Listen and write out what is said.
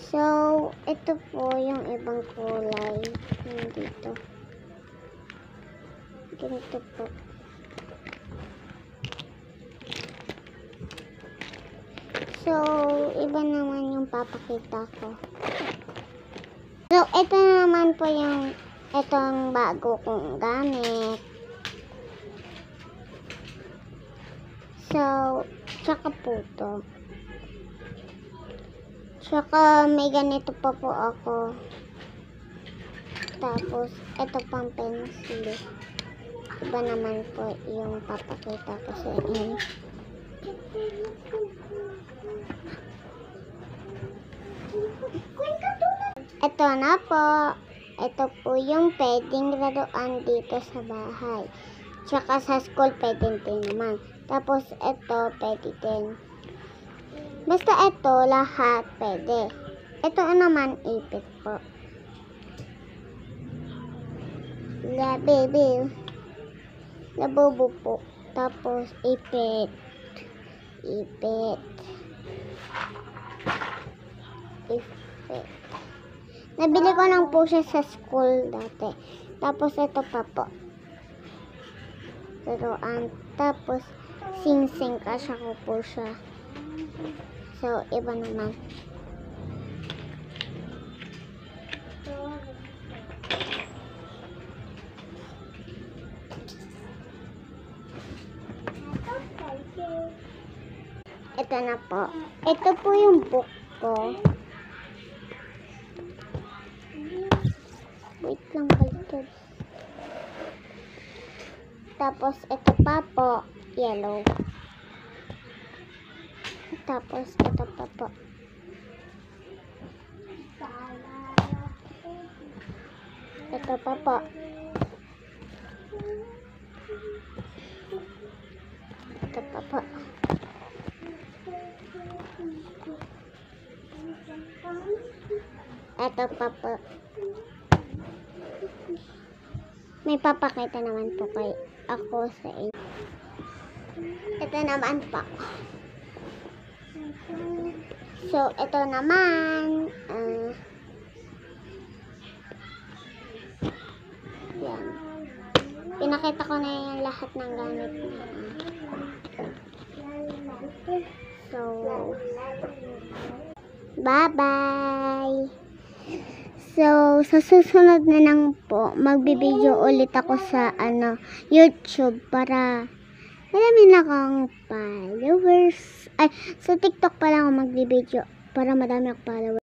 So, ito po yung ibang kulay. Dito. Ganito po. So, iba naman yung papakita ko. So, ito naman po yung itong bago kong gamit. So, tsaka po to. Tsaka may ganito pa po ako. Tapos, ito pang pencil. Iba naman po yung papakita ko sa inyo. Ito na po. Ito po yung pwedeng laruan dito sa bahay. Tsaka sa school pwede din naman. Tapos ito pwede din. Basta ito lahat pwede. Ito naman ipit po. Labubo po. Tapos ipit. Nabili ko lang po siya sa school dati. Tapos ito pa po. Laruan. Tapos sing-sing kasya ko po siya. So, iba naman. Ito na po. Ito po yung book ko. Wait lang kayo. Tapos ito pa po, yellow. Tapos ito pa po. Ito pa po. Ito pa po. Ito pa po. May papakita naman po kay ako sa inyo. Ito naman po. So, ito naman. Yan. Pinakita ko na yung lahat ng gamit niya. So, bye-bye! So, sa susunod na lang po, magbibideo ulit ako sa YouTube para marami na akong followers. Ay, sa TikTok pa lang ako magbibideo para marami akong followers.